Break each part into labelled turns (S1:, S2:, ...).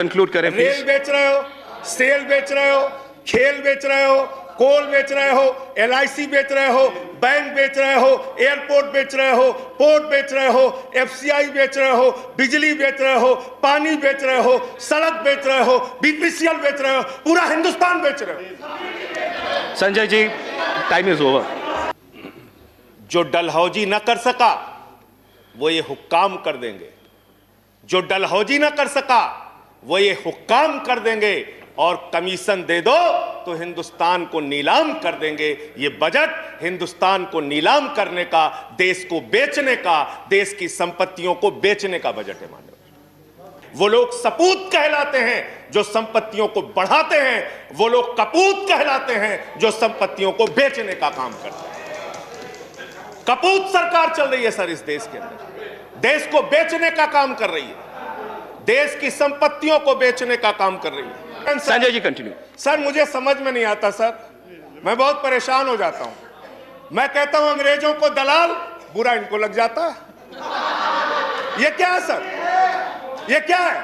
S1: Conclude करें please.
S2: Rail बेच रहे हो, सेल बेच रहे हो, खेल बेच रहे हो, कोल बेच रहे हो, LIC बेच रहे हो, बैंक बेच रहे हो, एयरपोर्ट बेच रहे हो, पोर्ट बेच रहे हो, FCI बेच रहे हो, बिजली बेच रहे हो, पानी बेच रहे हो, सड़क बेच रहे हो, BPCL बेच रहे हो, पूरा हिंदुस्तान बेच रहे हो।
S1: Sanjay ji, time is over.
S2: जो डलहौजी न कर सका वो ये हुक्काम कर देंगे, जो डलहौजी न कर सका वो ये हुक्काम कर देंगे, और कमीशन दे दो तो हिंदुस्तान को नीलाम कर देंगे। ये बजट हिंदुस्तान को नीलाम करने का, देश को बेचने का, देश की संपत्तियों को बेचने का बजट है माननीय। वो लोग सपूत कहलाते हैं जो संपत्तियों को बढ़ाते हैं, वो लोग कपूत कहलाते हैं जो संपत्तियों को बेचने का काम करते हैं। कपूत सरकार चल रही है सर इस देश के अंदर, देश को बेचने का काम कर रही है, देश की संपत्तियों को बेचने का काम कर रही है।
S1: संजय जी कंटिन्यू।
S2: सर मुझे समझ में नहीं आता सर, मैं बहुत परेशान हो जाता हूं। मैं कहता हूं अंग्रेजों को दलाल, बुरा इनको लग जाता है। ये क्या है सर, ये क्या है?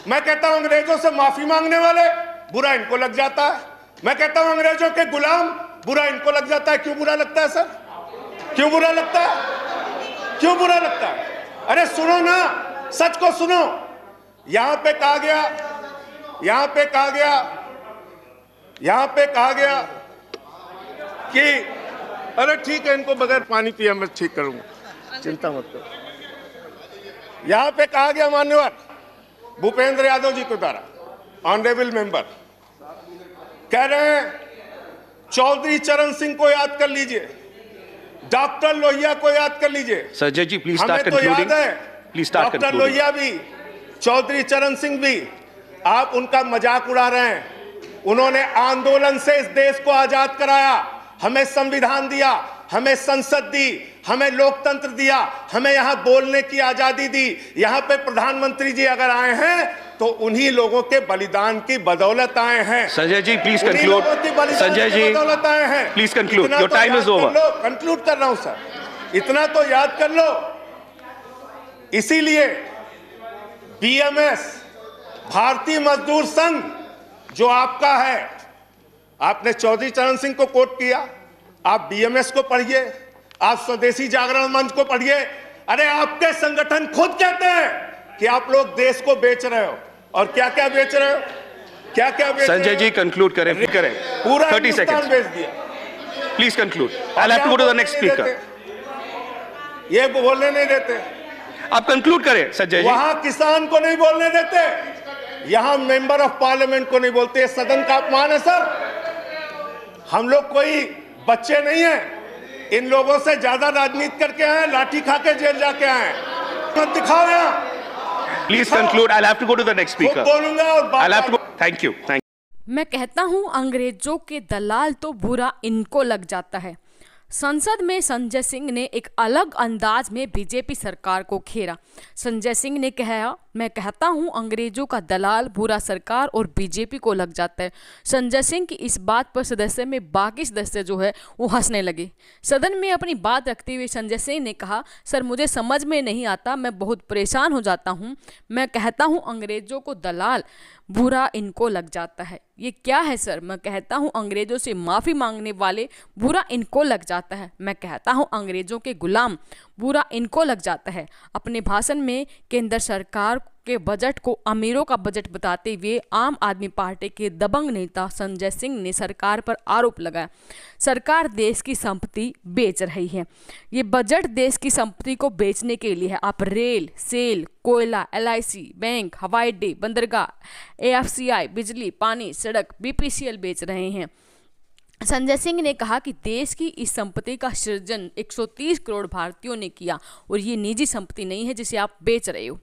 S2: मैं कहता हूं अंग्रेजों से माफी मांगने वाले, बुरा इनको लग जाता है। मैं कहता हूं अंग्रेजों के गुलाम, बुरा इनको लग जाता है। क्यों बुरा लगता है सर, क्यों बुरा लगता है, क्यों बुरा लगता है? अरे सुनो ना, सच को सुनो। यहां पे कहा गया, यहां पे कहा गया, यहां पे कहा गया कि अरे ठीक है, इनको बगैर पानी पिए मैं ठीक करूंगा, चिंता मत करो। यहां पे कहा गया मान्यवर भूपेंद्र यादव जी के द्वारा, ऑनरेबल मेंबर कह रहे हैं चौधरी चरण सिंह को याद कर लीजिए, डॉक्टर लोहिया को याद कर लीजिए।
S1: संजय जी प्लीज
S2: हमें
S1: स्टार्ट
S2: तो याद
S1: कंक्लूडिंग।
S2: है
S1: please start
S2: doctor
S1: concluding.
S2: Lohia भी, चौधरी चरण सिंह भी, आप उनका मजाक उड़ा रहे हैं। उन्होंने आंदोलन से इस देश को आजाद कराया, हमें संविधान दिया, हमें संसद दी, हमें लोकतंत्र दिया, हमें यहां बोलने की आजादी दी। यहां पे प्रधानमंत्री जी अगर आए हैं तो उन्हीं लोगों के बलिदान की बदौलत आए हैं।
S1: Sanjay ji please conclude. संजय जी
S2: बदौलत आए हैं।
S1: प्लीज कंक्लूड,
S2: इतना
S1: योर
S2: तो
S1: टाइम
S2: याद
S1: इज
S2: कर
S1: ओवर।
S2: लो, कंक्लूड कर रहा हूं सर, इतना तो याद कर लो। इसीलिए BMS, भारतीय मजदूर संघ जो आपका है, आपने चौधरी चरण सिंह को कोट किया, आप BMS को पढ़िए, आप स्वदेशी जागरण मंच को पढ़िए। अरे आपके संगठन खुद कहते हैं कि आप लोग देश को बेच रहे हो, और क्या क्या बेच रहे हो, क्या क्या बेच रहे हो?
S1: संजय जी कंक्लूड करें, करें।
S2: पूरा
S1: 30
S2: हिंदुस्तान
S1: सेकंड्स
S2: बेच दिया।
S1: Please conclude. I have to go to the next speaker.
S2: ये बोलने नहीं देते,
S1: आप कंक्लूड करें संजय जी।
S2: वहां किसान को नहीं बोलने देते, यहां मेंबर ऑफ पार्लियामेंट को नहीं बोलते। सदन का अपमान है सर। हम लोग कोई बच्चे नहीं हैं, इन लोगों से ज्यादा राजनीति करके आए, लाठी खा के जेल जाके आए। मत दिखाओ यहां।
S1: Please conclude. I have to go to the next speaker.
S2: बोलूंगा और
S1: I have to. Thank you, thank.
S3: मैं कहता हूं अंग्रेजों के दलाल तो बुरा इनको लग जाता है। संसद में संजय सिंह ने एक अलग अंदाज में बीजेपी सरकार को घेरा। संजय सिंह ने कहा, मैं कहता हूं अंग्रेजों का दलाल बुरा सरकार और बीजेपी को लग जाता है। संजय सिंह की इस बात पर सदस्य में बाकी सदस्य जो है वो हंसने लगे। सदन में अपनी बात रखते हुए संजय सिंह ने कहा, सर मुझे समझ में नहीं आता, मैं बहुत परेशान हो जाता हूं। मैं कहता हूं अंग्रेजों को दलाल बुरा इनको लग जाता है। ये क्या है सर? मैं कहता हूं अंग्रेजों से माफ़ी मांगने वाले बुरा इनको लग जाता है। मैं कहता हूं अंग्रेजों के गुलाम बुरा इनको लग जाता है। अपने भाषण में केंद्र सरकार के बजट को अमीरों का बजट बताते हुए आम आदमी पार्टी के दबंग नेता संजय सिंह ने सरकार पर आरोप लगाया, सरकार देश की संपत्ति बेच रही है। ये बजट देश की संपत्ति को बेचने के लिए है। आप रेल, सेल, कोयला, LIC, बैंक, हवाई अड्डे, बंदरगाह, AFCI, बिजली, पानी, सड़क, BPCL बेच रहे हैं। संजय सिंह ने कहा कि देश की इस संपत्ति का सृजन 130 करोड़ भारतीयों ने किया और ये निजी संपत्ति नहीं है जिसे आप बेच रहे हो।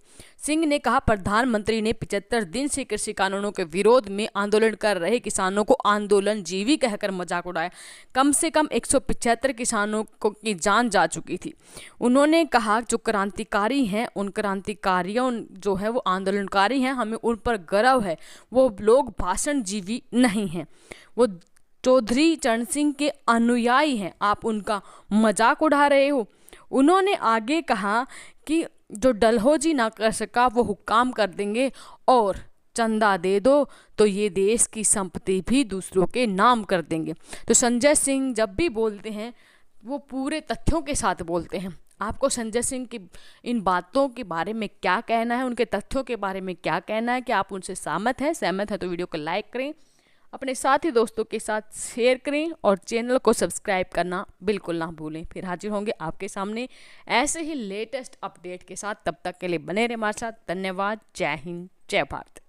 S3: सिंह ने कहा प्रधानमंत्री ने 75 दिन से कृषि कानूनों के विरोध में आंदोलन कर रहे किसानों को आंदोलनजीवी कहकर मजाक उड़ाया। कम से कम 175 किसानों की जान जा चुकी थी। उन्होंने कहा जो क्रांतिकारी हैं, उन क्रांतिकारियों जो है वो आंदोलनकारी हैं, हमें उन पर गर्व है, वो लोग भाषणजीवी नहीं हैं, वो चौधरी चरण सिंह के अनुयायी हैं, आप उनका मजाक उड़ा रहे हो। उन्होंने आगे कहा कि जो डलहौजी ना कर सका वो हुक्काम कर देंगे, और चंदा दे दो तो ये देश की संपत्ति भी दूसरों के नाम कर देंगे। तो संजय सिंह जब भी बोलते हैं वो पूरे तथ्यों के साथ बोलते हैं। आपको संजय सिंह की इन बातों के बारे में क्या कहना है, उनके तथ्यों के बारे में क्या कहना है, क्या आप उनसे सहमत है तो वीडियो को लाइक करें, अपने साथी दोस्तों के साथ शेयर करें और चैनल को सब्सक्राइब करना बिल्कुल ना भूलें। फिर हाजिर होंगे आपके सामने ऐसे ही लेटेस्ट अपडेट के साथ। तब तक के लिए बने रहे हमारे साथ। धन्यवाद। जय हिंद, जय भारत।